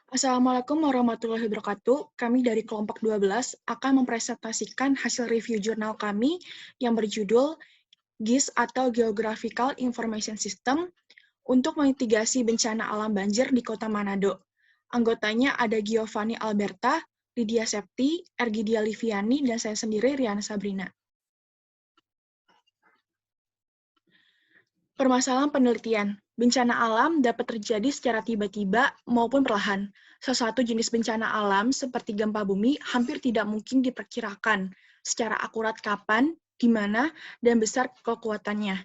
Assalamualaikum warahmatullahi wabarakatuh. Kami dari kelompok 12 akan mempresentasikan hasil review jurnal kami yang berjudul GIS atau Geographical Information System untuk memitigasi bencana alam banjir di Kota Manado. Anggotanya ada Giovanni Alberta, Lydia Septi, Ergidia Liviani, dan saya sendiri, Riana Sabrina. Permasalahan penelitian. Bencana alam dapat terjadi secara tiba-tiba maupun perlahan. Salah satu jenis bencana alam seperti gempa bumi hampir tidak mungkin diperkirakan secara akurat kapan, di mana, dan besar kekuatannya.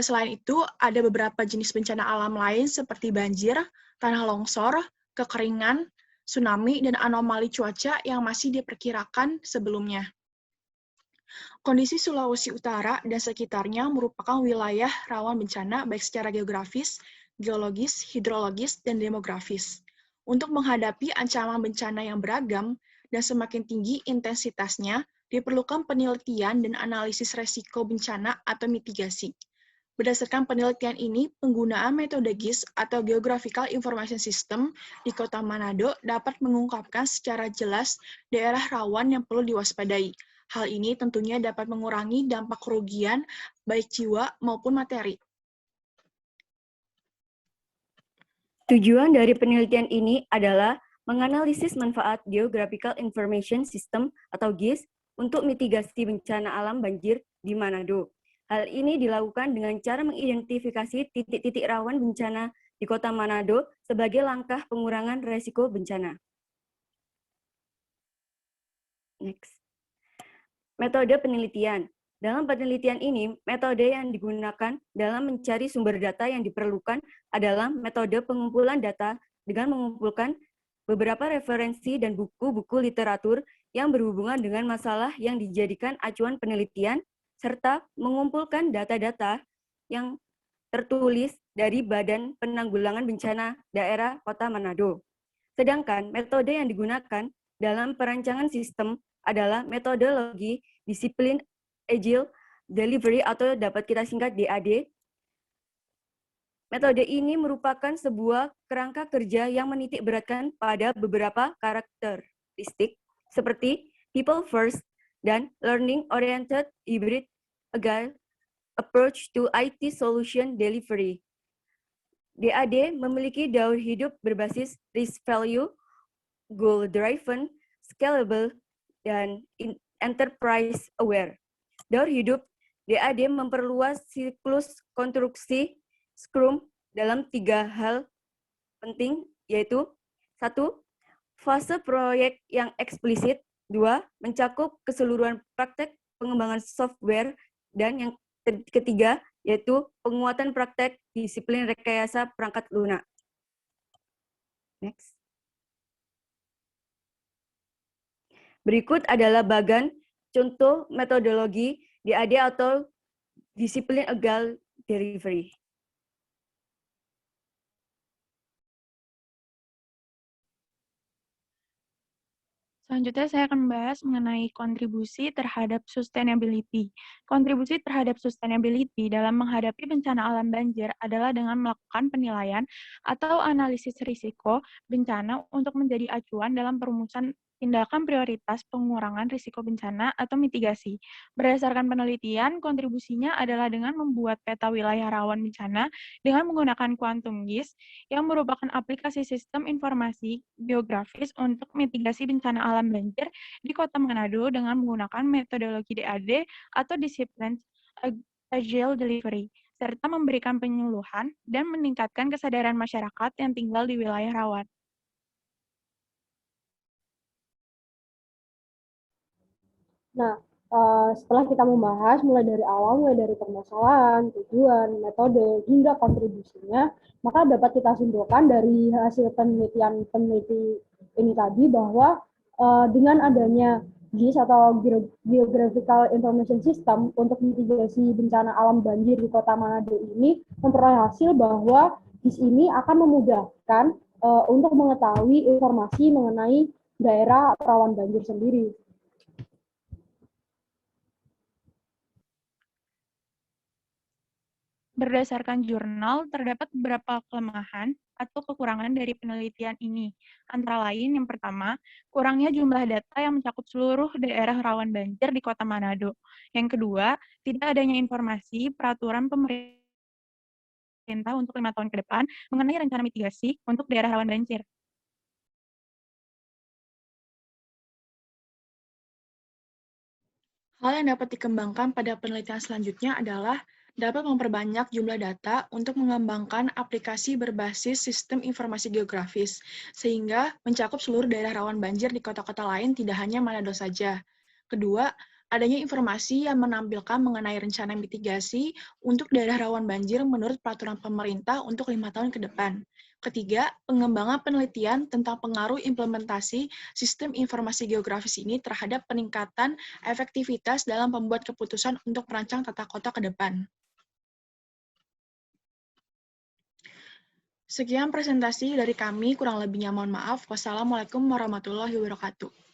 Selain itu, ada beberapa jenis bencana alam lain seperti banjir, tanah longsor, kekeringan, tsunami, dan anomali cuaca yang masih diperkirakan sebelumnya. Kondisi Sulawesi Utara dan sekitarnya merupakan wilayah rawan bencana baik secara geografis, geologis, hidrologis, dan demografis. Untuk menghadapi ancaman bencana yang beragam dan semakin tinggi intensitasnya, diperlukan penelitian dan analisis resiko bencana atau mitigasi. Berdasarkan penelitian ini, penggunaan metode GIS atau Geographical Information System di Kota Manado dapat mengungkapkan secara jelas daerah rawan yang perlu diwaspadai. Hal ini tentunya dapat mengurangi dampak kerugian baik jiwa maupun materi. Tujuan dari penelitian ini adalah menganalisis manfaat Geographical Information System atau GIS untuk mitigasi bencana alam banjir di Manado. Hal ini dilakukan dengan cara mengidentifikasi titik-titik rawan bencana di Kota Manado sebagai langkah pengurangan resiko bencana. Next. Metode penelitian. Dalam penelitian ini, metode yang digunakan dalam mencari sumber data yang diperlukan adalah metode pengumpulan data dengan mengumpulkan beberapa referensi dan buku-buku literatur yang berhubungan dengan masalah yang dijadikan acuan penelitian, serta mengumpulkan data-data yang tertulis dari Badan Penanggulangan Bencana Daerah Kota Manado. Sedangkan metode yang digunakan dalam perancangan sistem adalah metodologi disiplin Agile Delivery atau dapat kita singkat DAD. Metode ini merupakan sebuah kerangka kerja yang menitik beratkan pada beberapa karakteristik seperti people first dan learning oriented hybrid agile approach to IT solution delivery. DAD memiliki daur hidup berbasis risk value, goal driven, scalable, dan enterprise aware. Daur hidup, DAD memperluas siklus konstruksi Scrum dalam 3 hal penting, yaitu 1. Fase proyek yang eksplisit, 2. Mencakup keseluruhan praktek pengembangan software, dan yang ketiga, yaitu penguatan praktek disiplin rekayasa perangkat lunak. Next. Berikut adalah bagan contoh metodologi DAD atau disiplin agile delivery. Selanjutnya saya akan membahas mengenai kontribusi terhadap sustainability. Kontribusi terhadap sustainability dalam menghadapi bencana alam banjir adalah dengan melakukan penilaian atau analisis risiko bencana untuk menjadi acuan dalam perumusan tindakan prioritas pengurangan risiko bencana atau mitigasi. Berdasarkan penelitian, kontribusinya adalah dengan membuat peta wilayah rawan bencana dengan menggunakan quantum GIS yang merupakan aplikasi sistem informasi geografis untuk mitigasi bencana alam banjir di Kota Manado dengan menggunakan metodologi DAD atau Discipline Agile Delivery, serta memberikan penyuluhan dan meningkatkan kesadaran masyarakat yang tinggal di wilayah rawan. Nah, setelah kita membahas mulai dari awal, mulai dari permasalahan, tujuan, metode, hingga kontribusinya, maka dapat kita simpulkan dari hasil penelitian peneliti ini tadi bahwa dengan adanya GIS atau Geographical Information System untuk mitigasi bencana alam banjir di Kota Manado ini memperoleh hasil bahwa GIS ini akan memudahkan untuk mengetahui informasi mengenai daerah rawan banjir sendiri. Berdasarkan jurnal, terdapat beberapa kelemahan atau kekurangan dari penelitian ini. Antara lain, yang pertama, kurangnya jumlah data yang mencakup seluruh daerah rawan banjir di Kota Manado. Yang kedua, tidak adanya informasi peraturan pemerintah untuk 5 tahun ke depan mengenai rencana mitigasi untuk daerah rawan banjir. Hal yang dapat dikembangkan pada penelitian selanjutnya adalah dapat memperbanyak jumlah data untuk mengembangkan aplikasi berbasis sistem informasi geografis, sehingga mencakup seluruh daerah rawan banjir di kota-kota lain, tidak hanya Manado saja. Kedua, adanya informasi yang menampilkan mengenai rencana mitigasi untuk daerah rawan banjir menurut peraturan pemerintah untuk 5 tahun ke depan. Ketiga, pengembangan penelitian tentang pengaruh implementasi sistem informasi geografis ini terhadap peningkatan efektivitas dalam membuat keputusan untuk merancang tata kota ke depan. Sekian presentasi dari kami, kurang lebihnya mohon maaf. Wassalamualaikum warahmatullahi wabarakatuh.